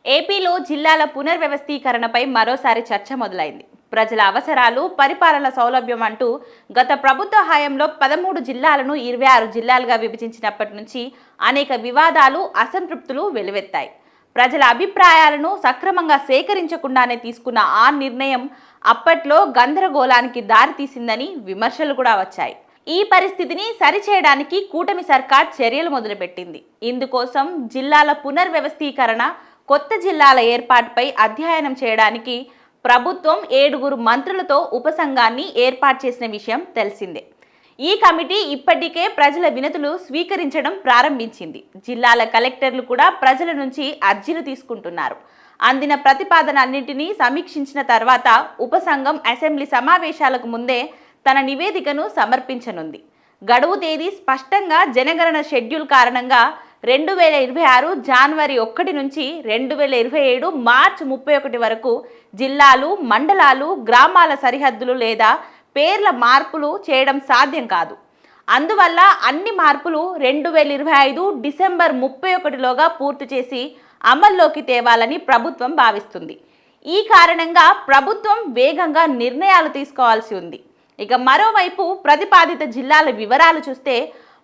ఏపీలో జిల్లాల పునర్వ్యవస్థీకరణపై మరోసారి చర్చ మొదలైంది. ప్రజల అవసరాలు, పరిపాలన సౌలభ్యం అంటూ గత ప్రభుత్వ హయాంలో 13 జిల్లాలను 26 జిల్లాలుగా విభజించినప్పటి నుంచి అనేక వివాదాలు, అసంతృప్తులు వెలువెత్తాయి. ప్రజల అభిప్రాయాలను సక్రమంగా సేకరించకుండానే తీసుకున్న ఆ నిర్ణయం అప్పట్లో గందరగోళానికి దారితీసిందని విమర్శలు కూడా వచ్చాయి. ఈ పరిస్థితిని సరిచేయడానికి కూటమి సర్కార్ చర్యలు మొదలుపెట్టింది. ఇందుకోసం జిల్లాల పునర్వ్యవస్థీకరణ, కొత్త జిల్లాల ఏర్పాటుపై అధ్యయనం చేయడానికి ప్రభుత్వం 7 మంత్రులతో ఉపసంఘాన్ని ఏర్పాటు చేసిన విషయం తెలిసిందే. ఈ కమిటీ ఇప్పటికే ప్రజల వినతులు స్వీకరించడం ప్రారంభించింది. జిల్లాల కలెక్టర్లు కూడా ప్రజల నుంచి అర్జీలు తీసుకుంటున్నారు. అందిన ప్రతిపాదనన్నింటినీ సమీక్షించిన తర్వాత ఉపసంఘం అసెంబ్లీ సమావేశాలకు ముందే తన నివేదికను సమర్పించనుంది. గడువు తేదీ స్పష్టంగా జనగణన షెడ్యూల్ కారణంగా 2026 జనవరి 1 నుంచి 2027 మార్చి 31 వరకు జిల్లాలు, మండలాలు, గ్రామాల సరిహద్దులు లేదా పేర్ల మార్పులు చేయడం సాధ్యం కాదు. అందువల్ల అన్ని మార్పులు 2025 డిసెంబర్ 31లోగా పూర్తి చేసి అమల్లోకి తేవాలని ప్రభుత్వం భావిస్తుంది. ఈ కారణంగా ప్రభుత్వం వేగంగా నిర్ణయాలు తీసుకోవాల్సి ఉంది. ఇక మరోవైపు ప్రతిపాదిత జిల్లాల వివరాలు చూస్తే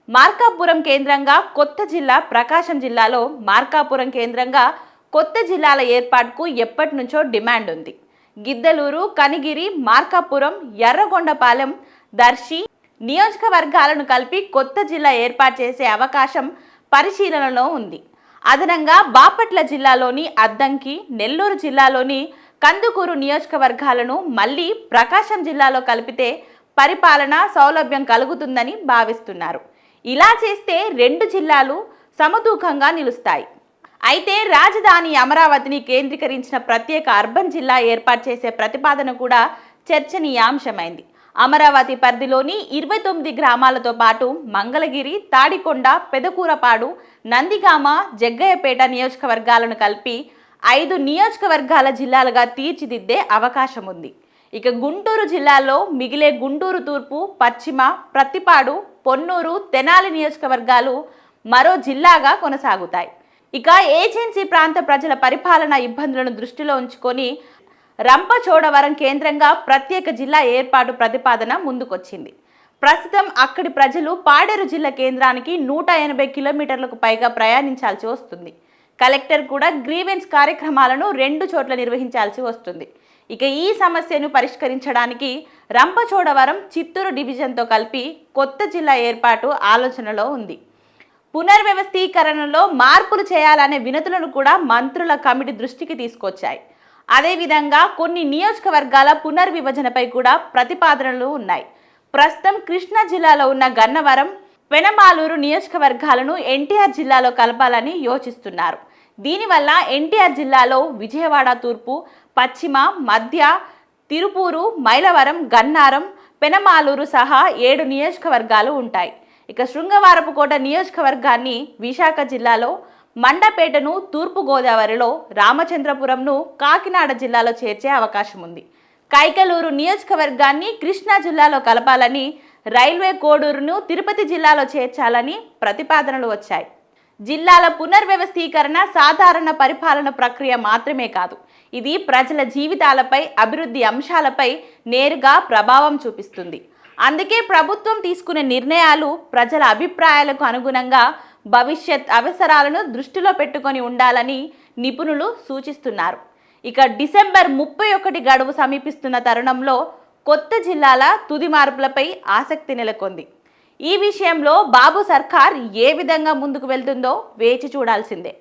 మార్కాపురం కేంద్రంగా కొత్త జిల్లా, ప్రకాశం జిల్లాలో మార్కాపురం కేంద్రంగా కొత్త జిల్లాల ఏర్పాటుకు ఎప్పటి నుంచో డిమాండ్ ఉంది. గిద్దలూరు, కనిగిరి, మార్కాపురం, ఎర్రగొండపాలెం, దర్శి నియోజకవర్గాలను కలిపి కొత్త జిల్లా ఏర్పాటు చేసే అవకాశం పరిశీలనలో ఉంది. అదనంగా బాపట్ల జిల్లాలోని అద్దంకి, నెల్లూరు జిల్లాలోని కందుకూరు నియోజకవర్గాలను మళ్ళీ ప్రకాశం జిల్లాలో కలిపితే పరిపాలన సౌలభ్యం కలుగుతుందని భావిస్తున్నారు. ఇలా చేస్తే 2 జిల్లాలు సమతూకంగా నిలుస్తాయి. అయితే రాజధాని అమరావతిని కేంద్రీకరించిన ప్రత్యేక అర్బన్ జిల్లా ఏర్పాటు చేసే ప్రతిపాదన కూడా చర్చనీయాంశమైంది. అమరావతి పరిధిలోని 29 గ్రామాలతో పాటు మంగళగిరి, తాడికొండ, పెదకూరపాడు, నందిగామ, జగ్గయ్యపేట నియోజకవర్గాలను కలిపి 5 నియోజకవర్గాల జిల్లాలుగా తీర్చిదిద్దే అవకాశం ఉంది. ఇక గుంటూరు జిల్లాలో మిగిలే గుంటూరు తూర్పు, పశ్చిమ, ప్రత్తిపాడు, పొన్నూరు, తెనాలి నియోజకవర్గాలు మరో జిల్లాగా కొనసాగుతాయి. ఇక ఏజెన్సీ ప్రాంత ప్రజల పరిపాలన ఇబ్బందులను దృష్టిలో ఉంచుకొని రంపచోడవరం కేంద్రంగా ప్రత్యేక జిల్లా ఏర్పాటు ప్రతిపాదన ముందుకొచ్చింది. ప్రస్తుతం అక్కడి ప్రజలు పాడేరు జిల్లా కేంద్రానికి 180 కిలోమీటర్లకు పైగా ప్రయాణించాల్సి వస్తుంది. కలెక్టర్ కూడా గ్రీవెన్స్ కార్యక్రమాలను 2 చోట్ల నిర్వహించాల్సి వస్తుంది. ఇక ఈ సమస్యను పరిష్కరించడానికి రంపచోడవరం, చిత్తూరు డివిజన్తో కలిపి కొత్త జిల్లా ఏర్పాటు ఆలోచనలో ఉంది. పునర్వ్యవస్థీకరణలో మార్పులు చేయాలనే వినతులను కూడా మంత్రుల కమిటీ దృష్టికి తీసుకొచ్చాయి. అదేవిధంగా కొన్ని నియోజకవర్గాల పునర్విభజనపై కూడా ప్రతిపాదనలు ఉన్నాయి. ప్రస్తుతం కృష్ణా జిల్లాలో ఉన్న గన్నవరం, పెనమాలూరు నియోజకవర్గాలను ఎన్టీఆర్ జిల్లాలో కలపాలని యోచిస్తున్నారు. దీనివల్ల ఎన్టీఆర్ జిల్లాలో విజయవాడ తూర్పు, పశ్చిమ, మధ్య, తిరుపూరు, మైలవరం, గన్నారం, పెనమాలూరు సహా 7 నియోజకవర్గాలు ఉంటాయి. ఇక శృంగవరపుకోట నియోజకవర్గాన్ని విశాఖ జిల్లాలో, మండపేటను తూర్పు గోదావరిలో, రామచంద్రపురంను కాకినాడ జిల్లాలో చేర్చే అవకాశం ఉంది. కైకలూరు నియోజకవర్గాన్ని కృష్ణా జిల్లాలో కలపాలని, రైల్వే కోడూరును తిరుపతి జిల్లాలో చేర్చాలని ప్రతిపాదనలు వచ్చాయి. జిల్లాల పునర్వ్యవస్థీకరణ సాధారణ పరిపాలన ప్రక్రియ మాత్రమే కాదు, ఇది ప్రజల జీవితాలపై, అభివృద్ధి అంశాలపై నేరుగా ప్రభావం చూపిస్తుంది. అందుకే ప్రభుత్వం తీసుకునే నిర్ణయాలు ప్రజల అభిప్రాయాలకు అనుగుణంగా భవిష్యత్ అవసరాలను దృష్టిలో పెట్టుకొని ఉండాలని నిపుణులు సూచిస్తున్నారు. ఇక డిసెంబర్ 31 గడువు సమీపిస్తున్న తరుణంలో కొత్త జిల్లాల తుది మార్పులపై ఆసక్తి నెలకొంది. ఈ విషయంలో బాబు సర్కార్ ఏ విధంగా ముందుకు వెళ్తుందో వేచి చూడాల్సిందే.